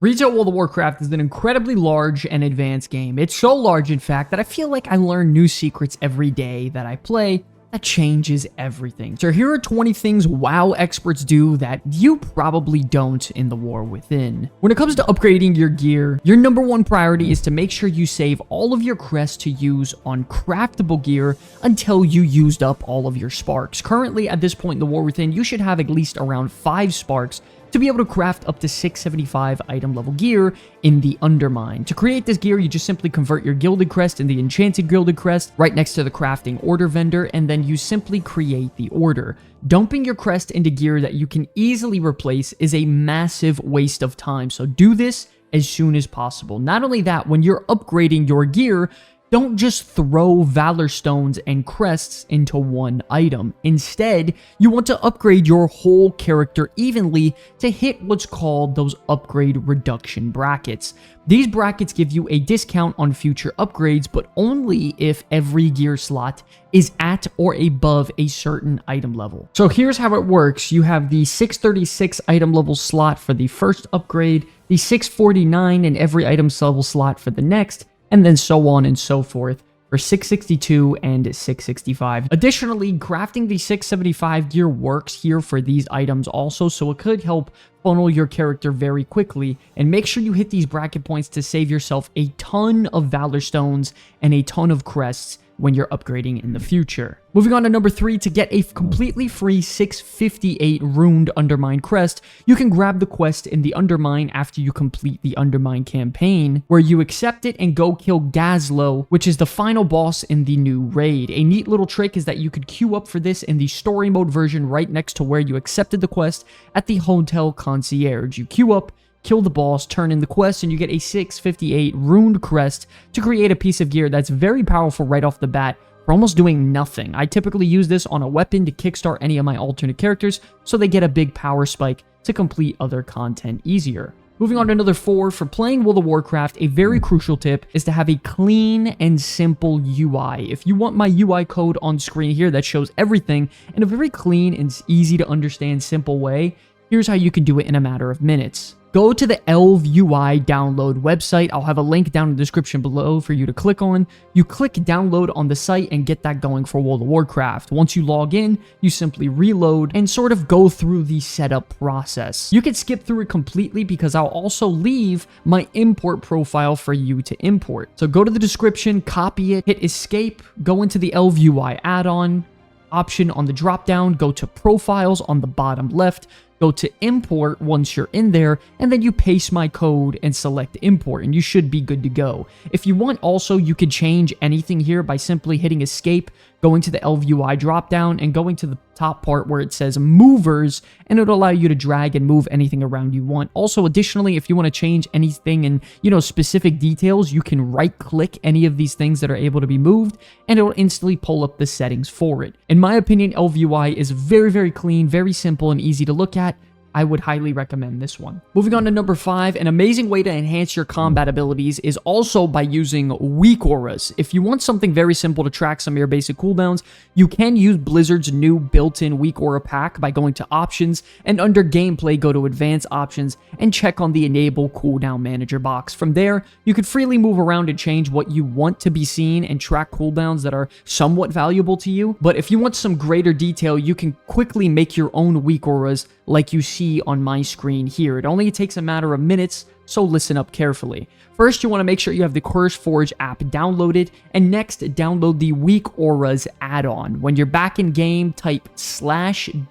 Retail World of Warcraft is an incredibly large and advanced game. It's so large, in fact, that I feel like I learn new secrets every day that I play that changes everything. So here are 20 things WoW experts do that you probably don't in the War Within. When it comes to upgrading your gear, your number one priority is to make sure you save all of your crests to use on craftable gear until you used up all of your sparks. Currently, at this point in the War Within, you should have at least around 5 sparks to be able to craft up to 675 item level gear in the Undermine. To create this gear, you just simply convert your Gilded Crest in the Enchanted Gilded Crest right next to the crafting order vendor, and then you simply create the order. Dumping your crest into gear that you can easily replace is a massive waste of time, so do this as soon as possible. Not only that, when you're upgrading your gear, don't just throw Valor Stones and Crests into one item. Instead, you want to upgrade your whole character evenly to hit what's called those upgrade reduction brackets. These brackets give you a discount on future upgrades, but only if every gear slot is at or above a certain item level. So here's how it works. You have the 636 item level slot for the first upgrade, the 649 in every item level slot for the next, and then so on and so forth for 662 and 665. Additionally, crafting the 675 gear works here for these items also, so it could help funnel your character very quickly. And make sure you hit these bracket points to save yourself a ton of Valor Stones and a ton of crests when you're upgrading in the future. Moving on to number 3, to get a completely free 658 runed Undermine crest, you can grab the quest in the Undermine after you complete the Undermine campaign, where you accept it and go kill Gazlo, which is the final boss in the new raid. A neat little trick is that you could queue up for this in the story mode version right next to where you accepted the quest at the Hotel Concierge. You queue up, kill the boss, turn in the quest, and you get a 658 runed crest to create a piece of gear that's very powerful right off the bat for almost doing nothing. I typically use this on a weapon to kickstart any of my alternate characters so they get a big power spike to complete other content easier. Moving on to another 4, for playing World of Warcraft, a very crucial tip is to have a clean and simple UI. If you want my UI code on screen here that shows everything in a very clean and easy to understand simple way, here's how you can do it in a matter of minutes. Go to the Elv UI download website. I'll have a link down in the description below for you to click on. You click download on the site and get that going for World of Warcraft. Once you log in, you simply reload and sort of go through the setup process. You can skip through it completely because I'll also leave my import profile for you to import. So go to the description, copy it, hit escape, go into the Elv UI add-on option on the drop-down, go to profiles on the bottom left, go to import once you're in there, and then you paste my code and select import, and you should be good to go. If you want also, you could change anything here by simply hitting escape, going to the Elv UI dropdown, and going to the top part where it says movers, and it'll allow you to drag and move anything around you want. Also, additionally, if you want to change anything in, specific details, you can right-click any of these things that are able to be moved, and it'll instantly pull up the settings for it. In my opinion, Elv UI is very, very clean, very simple, and easy to look at. I would highly recommend this one. Moving on to number 5, an amazing way to enhance your combat abilities is also by using weak auras. If you want something very simple to track some of your basic cooldowns, you can use Blizzard's new built-in weak aura pack by going to options, and under gameplay go to advanced options and check on the enable cooldown manager box. From there, you can freely move around and change what you want to be seen and track cooldowns that are somewhat valuable to you. But if you want some greater detail, you can quickly make your own weak auras like you see on my screen here. It only takes a matter of minutes, so listen up carefully. First, you want to make sure you have the CurseForge app downloaded, and next, download the Weak Auras add-on. When you're back in game, type /WA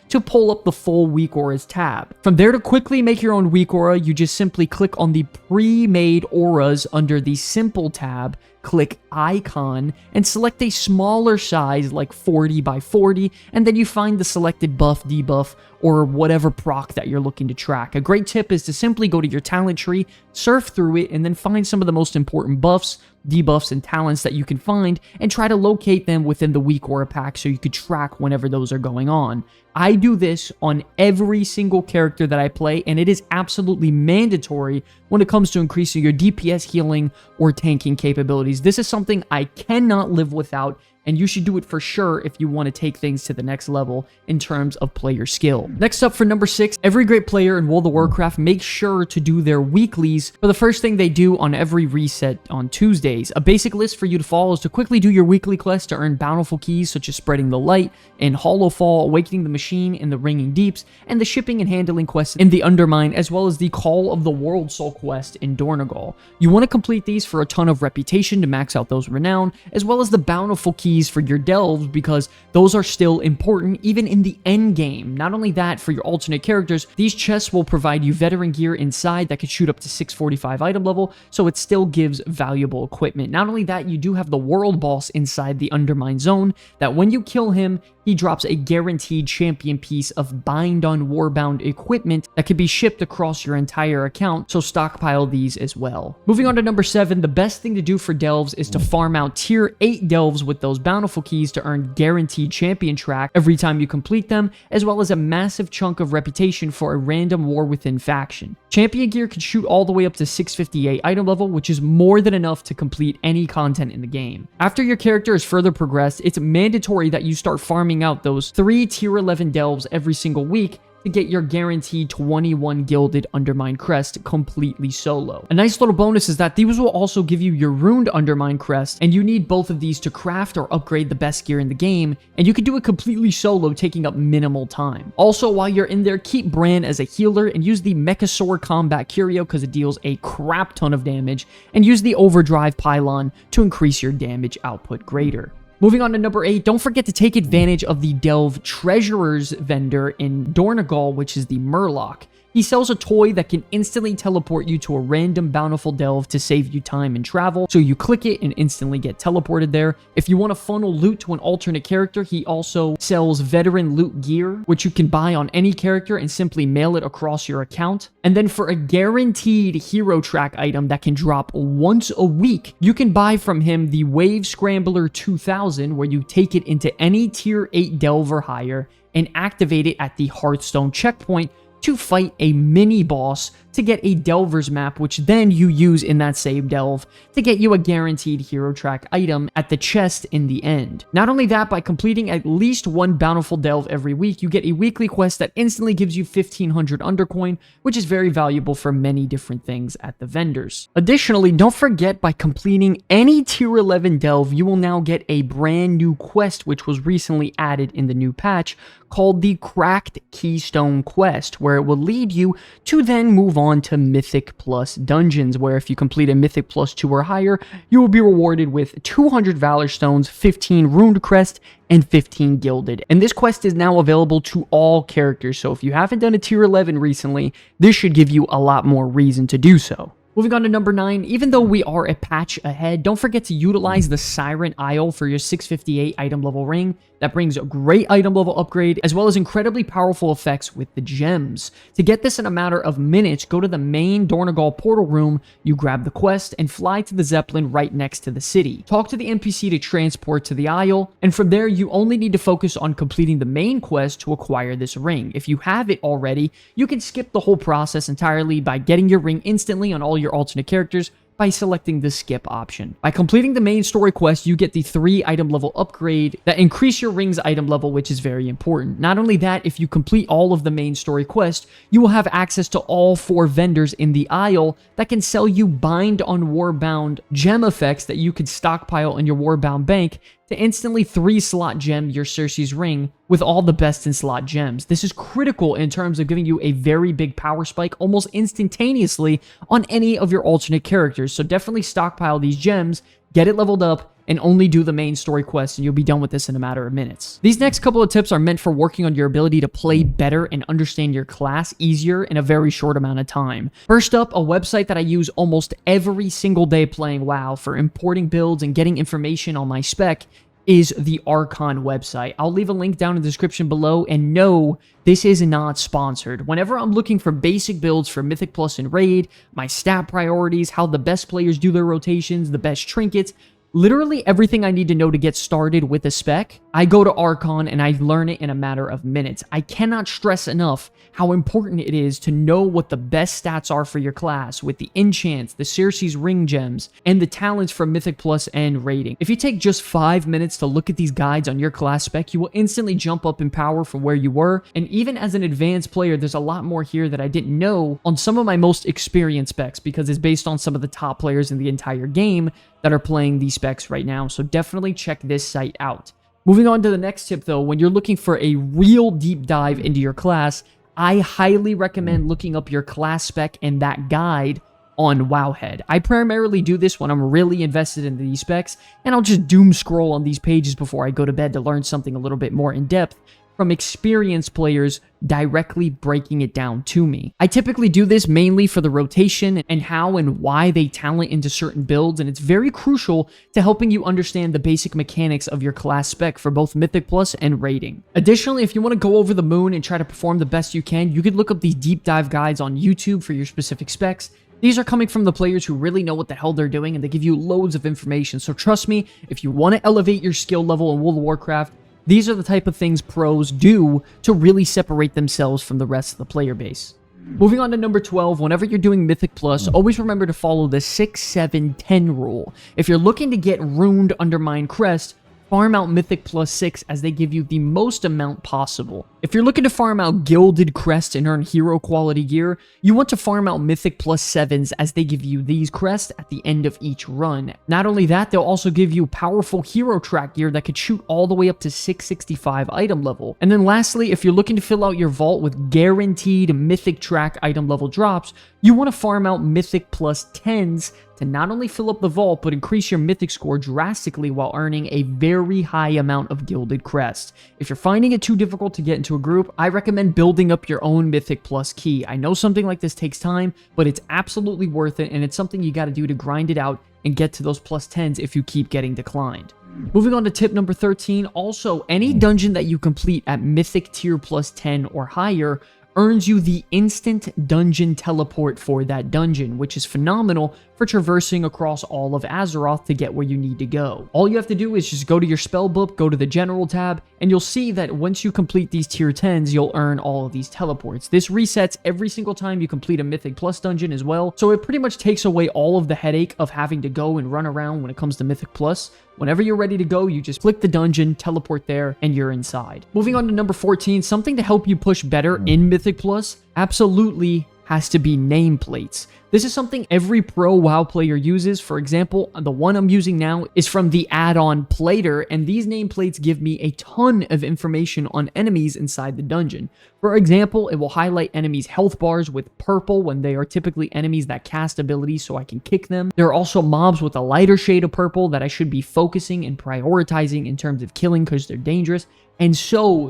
to pull up the full Weak Auras tab. From there, to quickly make your own Weak Aura, you just simply click on the pre-made auras under the Simple tab, click icon, and select a smaller size like 40 by 40, and then you find the selected buff, debuff, or whatever proc that you're looking to track. A great tip is to simply go to your talent tree, surf through it, and then find some of the most important buffs, debuffs, and talents that you can find, and try to locate them within the weak aura pack so you could track whenever those are going on. I do this on every single character that I play, and it is absolutely mandatory when it comes to increasing your DPS, healing, or tanking capabilities. This is something I cannot live without and you should do it for sure if you want to take things to the next level in terms of player skill. Next up for number 6, every great player in World of Warcraft makes sure to do their weeklies for the first thing they do on every reset on Tuesdays. A basic list for you to follow is to quickly do your weekly quest to earn bountiful keys such as Spreading the Light in Hollowfall, Awakening the Machine in the Ringing Deeps, and the Shipping and Handling quest in the Undermine, as well as the Call of the World Soul quest in Dornogal. You want to complete these for a ton of reputation to max out those renown, as well as the bountiful keys for your delves, because those are still important even in the end game. Not only that, for your alternate characters, these chests will provide you veteran gear inside that could shoot up to 645 item level, so it still gives valuable equipment. Not only that, you do have the world boss inside the Undermine zone that when you kill him, he drops a guaranteed champion piece of Bind on Warbound equipment that can be shipped across your entire account, so stockpile these as well. Moving on to number 7, the best thing to do for delves is to farm out tier 8 delves with those bountiful keys to earn guaranteed champion track every time you complete them, as well as a massive chunk of reputation for a random war within faction. Champion gear can shoot all the way up to 658 item level, which is more than enough to complete any content in the game. After your character is further progressed, it's mandatory that you start farming out those 3 tier 11 delves every single week to get your guaranteed 21 gilded Undermine crest completely solo. A nice little bonus is that these will also give you your runed Undermine crest, and you need both of these to craft or upgrade the best gear in the game, and you can do it completely solo, taking up minimal time. Also, while you're in there, keep Bran as a healer and use the Mechasaur Combat Curio because it deals a crap ton of damage, and use the Overdrive Pylon to increase your damage output greater. Moving on to number 8, don't forget to take advantage of the Delve Treasurer's vendor in Dornogal, which is the Murloc. He sells a toy that can instantly teleport you to a random bountiful delve to save you time and travel, so you click it and instantly get teleported there. If you want to funnel loot to an alternate character, he also sells veteran loot gear, which you can buy on any character and simply mail it across your account. And then for a guaranteed hero track item that can drop once a week, you can buy from him the Wave Scrambler 2000, where you take it into any tier 8 delve or higher and activate it at the Hearthstone checkpoint to fight a mini boss to get a Delver's map, which then you use in that same delve to get you a guaranteed hero track item at the chest in the end. Not only that, by completing at least one bountiful delve every week, you get a weekly quest that instantly gives you 1500 undercoin, which is very valuable for many different things at the vendors. Additionally, don't forget, by completing any tier 11 delve, you will now get a brand new quest which was recently added in the new patch called the Cracked Keystone Quest, where it will lead you to then move on to Mythic Plus dungeons, where if you complete a Mythic Plus 2 or higher, you will be rewarded with 200 Valor Stones, 15 Runed Crest, and 15 Gilded. And this quest is now available to all characters, so if you haven't done a tier 11 recently, this should give you a lot more reason to do so. Moving on to number 9, even though we are a patch ahead, don't forget to utilize the Siren Isle for your 658 item level ring. That brings a great item level upgrade, as well as incredibly powerful effects with the gems. To get this in a matter of minutes, go to the main Dornogal portal room, you grab the quest, and fly to the Zeppelin right next to the city. Talk to the NPC to transport to the Isle, and from there, you only need to focus on completing the main quest to acquire this ring. If you have it already, you can skip the whole process entirely by getting your ring instantly on all your alternate characters by selecting the skip option. By completing the main story quest, you get the 3 item level upgrade that increase your ring's item level, which is very important. Not only that, if you complete all of the main story quest, you will have access to all 4 vendors in the Isle that can sell you Bind on Warbound gem effects that you could stockpile in your Warbound bank to instantly 3-slot gem your Cersei's ring with all the best in slot gems. This is critical in terms of giving you a very big power spike almost instantaneously on any of your alternate characters. So definitely stockpile these gems, get it leveled up, and only do the main story quest, and you'll be done with this in a matter of minutes. These next couple of tips are meant for working on your ability to play better and understand your class easier in a very short amount of time. First up, a website that I use almost every single day playing WoW for importing builds and getting information on my spec is the Archon website. I'll leave a link down in the description below, and no, this is not sponsored. Whenever I'm looking for basic builds for Mythic Plus and Raid, my stat priorities, how the best players do their rotations, the best trinkets, literally everything I need to know to get started with a spec, I go to Archon and I learn it in a matter of minutes. I cannot stress enough how important it is to know what the best stats are for your class with the enchants, the Circe's ring gems, and the talents for Mythic Plus and rating. If you take just 5 minutes to look at these guides on your class spec, you will instantly jump up in power from where you were. And even as an advanced player, there's a lot more here that I didn't know on some of my most experienced specs, because it's based on some of the top players in the entire game that are playing these specs right now. So definitely check this site out. Moving on to the next tip though, when you're looking for a real deep dive into your class, I highly recommend looking up your class spec and that guide on Wowhead. I primarily do this when I'm really invested in these specs, and I'll just doom scroll on these pages before I go to bed to learn something a little bit more in depth from experienced players directly breaking it down to me. I typically do this mainly for the rotation and how and why they talent into certain builds, and it's very crucial to helping you understand the basic mechanics of your class spec for both Mythic Plus and rating. Additionally, if you want to go over the moon and try to perform the best you can, you could look up these deep dive guides on YouTube for your specific specs. These are coming from the players who really know what the hell they're doing, and they give you loads of information. So trust me, if you want to elevate your skill level in World of Warcraft, these are the type of things pros do to really separate themselves from the rest of the player base. Moving on to number 12, whenever you're doing Mythic Plus, always remember to follow the 6-7-10 rule. If you're looking to get runed Undermine Crest, farm out Mythic Plus 6 as they give you the most amount possible. If you're looking to farm out Gilded Crest and earn hero quality gear, you want to farm out Mythic Plus 7s as they give you these crests at the end of each run. Not only that, they'll also give you powerful hero track gear that could shoot all the way up to 665 item level. And then lastly, if you're looking to fill out your vault with guaranteed Mythic track item level drops, you want to farm out Mythic Plus 10s to not only fill up the vault, but increase your Mythic score drastically while earning a very high amount of Gilded Crest. If you're finding it too difficult to get into a group, I recommend building up your own Mythic Plus key. I know something like this takes time, but it's absolutely worth it, and it's something you got to do to grind it out and get to those plus 10s if you keep getting declined. Moving on to tip number 13, also, any dungeon that you complete at Mythic tier plus 10 or higher earns you the instant dungeon teleport for that dungeon, which is phenomenal for traversing across all of Azeroth to get where you need to go. All you have to do is just go to your spell book, go to the general tab, and you'll see that once you complete these tier 10s, you'll earn all of these teleports. This resets every single time you complete a Mythic Plus dungeon as well, so it pretty much takes away all of the headache of having to go and run around when it comes to Mythic Plus. Whenever you're ready to go, you just click the dungeon, teleport there, and you're inside. Moving on to number 14, something to help you push better in Mythic Plus absolutely has to be nameplates. This is something every pro WoW player uses. For example, the one I'm using now is from the add-on Plater, and these nameplates give me a ton of information on enemies inside the dungeon. For example, it will highlight enemies' health bars with purple when they are typically enemies that cast abilities so I can kick them. There are also mobs with a lighter shade of purple that I should be focusing and prioritizing in terms of killing because they're dangerous, and so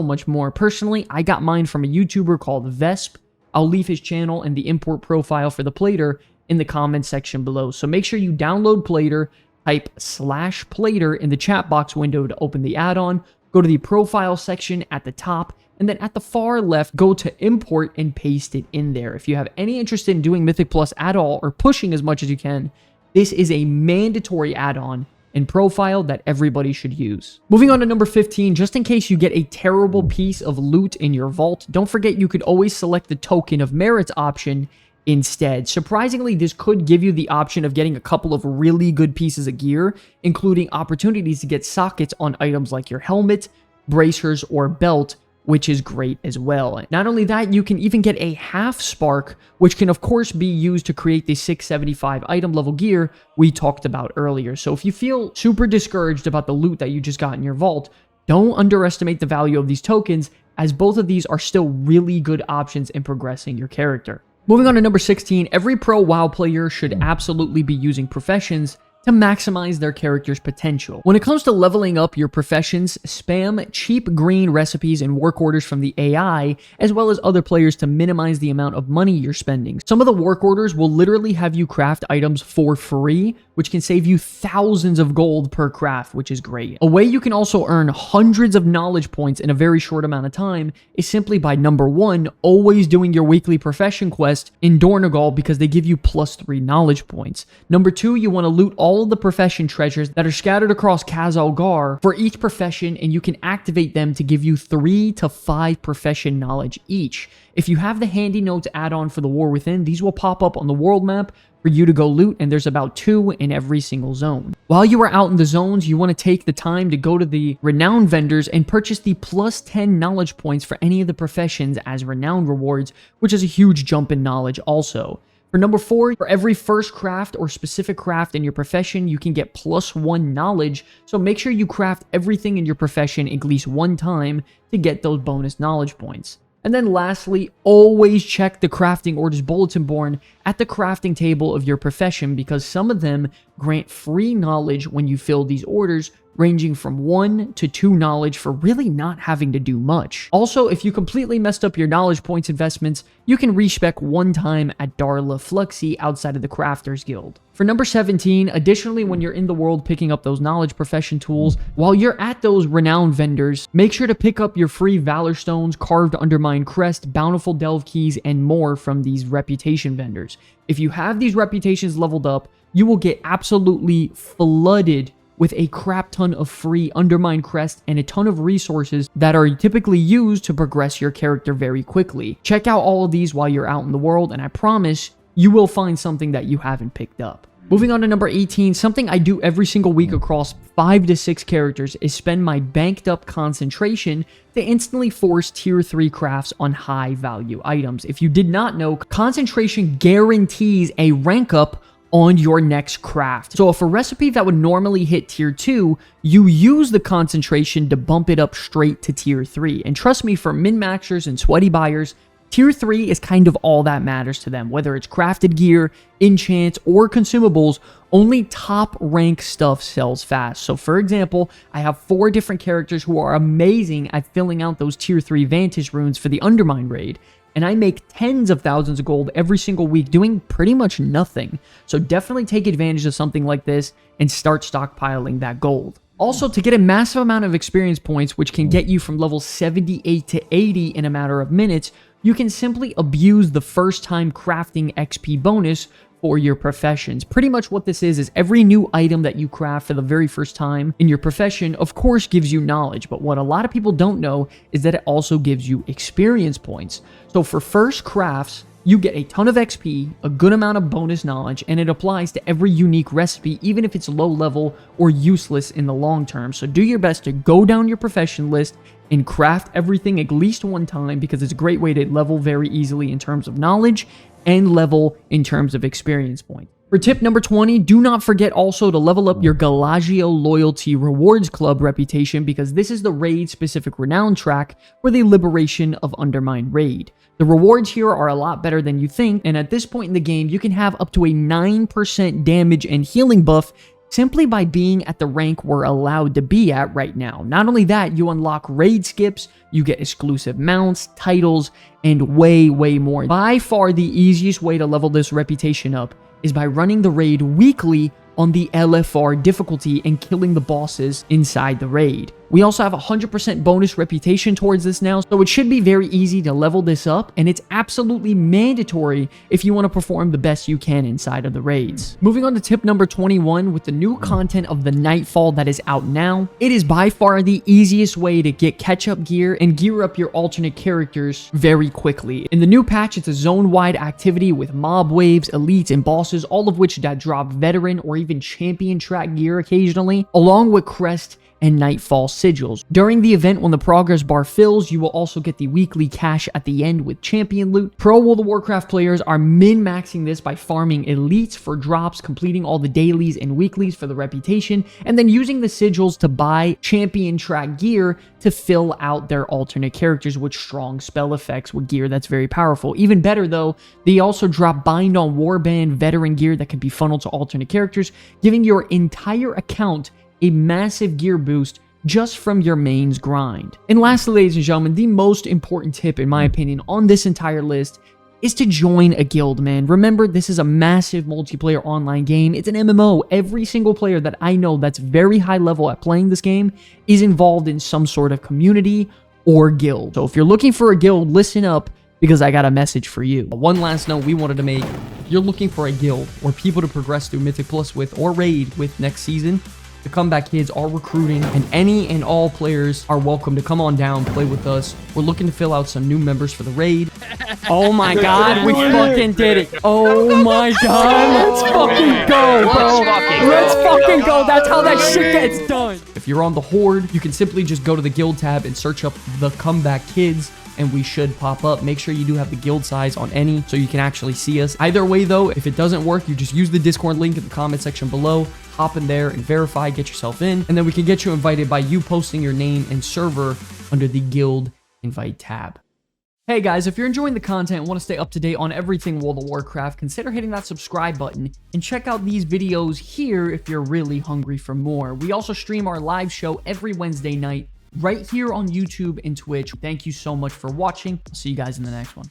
much more. Personally, I got mine from a YouTuber called Vesp. I'll leave his channel and the import profile for the Plater in the comments section below. So make sure you download Plater, type /Plater in the chat box window to open the add-on, go to the profile section at the top, and then at the far left, go to import and paste it in there. If you have any interest in doing Mythic Plus at all or pushing as much as you can, this is a mandatory add-on and profile that everybody should use. Moving on to number 15, just in case you get a terrible piece of loot in your vault, don't forget you could always select the Token of Merits option instead. Surprisingly, this could give you the option of getting a couple of really good pieces of gear, including opportunities to get sockets on items like your helmet, bracers, or belt, which is great as well. Not only that, you can even get a half spark, which can of course be used to create the 675 item level gear we talked about earlier. So if you feel super discouraged about the loot that you just got in your vault, don't underestimate the value of these tokens, as both of these are still really good options in progressing your character. Moving on to number 16, every pro WoW player should absolutely be using professions to maximize their character's potential. When it comes to leveling up your professions, spam cheap green recipes and work orders from the AI, as well as other players to minimize the amount of money you're spending. Some of the work orders will literally have you craft items for free, which can save you thousands of gold per craft, which is great. A way you can also earn hundreds of knowledge points in a very short amount of time is simply by number 1, always doing your weekly profession quest in Dornegal because they give you +3 knowledge points. Number 2, you want to loot all all of the profession treasures that are scattered across Khazalgar for each profession, and you can activate them to give you 3 to 5 profession knowledge each. If you have the HandyNotes add-on for the War Within, these will pop up on the world map for you to go loot, and there's about 2 in every single zone. While you are out in the zones, you want to take the time to go to the renown vendors and purchase the plus 10 knowledge points for any of the professions as renown rewards, which is a huge jump in knowledge also. For number 4, for every first craft or specific craft in your profession, you can get plus 1 knowledge, so make sure you craft everything in your profession at least 1 time to get those bonus knowledge points. And then lastly, always check the crafting orders bulletin board at the crafting table of your profession, because some of them grant free knowledge when you fill these orders, ranging from 1 to 2 knowledge for really not having to do much. Also, if you completely messed up your knowledge points investments, you can respec 1 time at Darla Fluxy outside of the Crafters Guild. For number 17, additionally, when you're in the world picking up those knowledge profession tools, while you're at those renowned vendors, make sure to pick up your free Valor Stones, Carved Undermine Crest, Bountiful Delve Keys, and more from these reputation vendors. If you have these reputations leveled up, you will get absolutely flooded with a crap ton of free Undermine Crest and a ton of resources that are typically used to progress your character very quickly. Check out all of these while you're out in the world, and I promise you will find something that you haven't picked up. Moving on to number 18, something I do every single week across 5 to 6 characters is spend my banked up concentration to instantly force tier 3 crafts on high value items. If you did not know, concentration guarantees a rank up on your next craft. So if a recipe that would normally hit tier 2, you use the concentration to bump it up straight to tier 3. And trust me, for min-maxers and sweaty buyers, tier 3 is kind of all that matters to them. Whether it's crafted gear, enchants, or consumables, only top rank stuff sells fast. So for example, I have 4 different characters who are amazing at filling out those tier 3 Vantage runes for the Undermine raid, and I make tens of thousands of gold every single week doing pretty much nothing. So definitely take advantage of something like this and start stockpiling that gold. Also, to get a massive amount of experience points, which can get you from level 78 to 80 in a matter of minutes, you can simply abuse the first time crafting XP bonus for your professions. Pretty much what this is every new item that you craft for the very first time in your profession, of course, gives you knowledge, but what a lot of people don't know is that it also gives you experience points. So for first crafts, you get a ton of XP, a good amount of bonus knowledge, and it applies to every unique recipe, even if it's low level or useless in the long term. So do your best to go down your profession list and craft everything at least 1 time, because it's a great way to level very easily in terms of knowledge and level in terms of experience points. For tip number 20, do not forget also to level up your Galagio Loyalty Rewards Club reputation, because this is the raid-specific renown track for the Liberation of Undermine raid. The rewards here are a lot better than you think, and at this point in the game, you can have up to a 9% damage and healing buff simply by being at the rank we're allowed to be at right now. Not only that, you unlock raid skips, you get exclusive mounts, titles, and way more. By far the easiest way to level this reputation up is by running the raid weekly on the LFR difficulty and killing the bosses inside the raid. We also have 100% bonus reputation towards this now, so it should be very easy to level this up, and it's absolutely mandatory if you want to perform the best you can inside of the raids. Moving on to tip number 21, with the new content of the Nightfall that is out now, it is by far the easiest way to get catch-up gear and gear up your alternate characters very quickly. In the new patch, it's a zone-wide activity with mob waves, elites, and bosses, all of which that drop veteran or even champion track gear occasionally, along with crest and Nightfall sigils. During the event, when the progress bar fills, you will also get the weekly cash at the end with champion loot. Pro World of Warcraft players are min-maxing this by farming elites for drops, completing all the dailies and weeklies for the reputation, and then using the sigils to buy champion track gear to fill out their alternate characters with strong spell effects with gear that's very powerful. Even better though, they also drop Bind on Warband veteran gear that can be funneled to alternate characters, giving your entire account a massive gear boost just from your mains grind. And lastly, ladies and gentlemen, the most important tip, in my opinion, on this entire list is to join a guild, man. Remember, this is a massive multiplayer online game. It's an MMO. Every single player that I know that's very high level at playing this game is involved in some sort of community or guild. So if you're looking for a guild, listen up, because I got a message for you. One last note we wanted to make If you're looking for a guild or people to progress through Mythic Plus with or raid with next season, the Comeback Kids are recruiting, and any and all players are welcome to come on down, play with us. We're looking to fill out some new members for the raid. Oh my god, we fucking did it. Oh my god, let's fucking go, bro. Let's fucking go. That's how that shit gets done. If you're on the Horde, you can simply just go to the guild tab and search up the Comeback Kids, and we should pop up. Make sure you do have the guild size on any so you can actually see us. Either way though, if it doesn't work, you just use the Discord link in the comment section below. Hop in there and verify, get yourself in, and then we can get you invited by you posting your name and server under the guild invite tab. Hey guys, if you're enjoying the content and want to stay up to date on everything World of Warcraft, consider hitting that subscribe button and check out these videos here if you're really hungry for more. We also stream our live show every Wednesday night right here on YouTube and Twitch. Thank you so much for watching. I'll see you guys in the next one.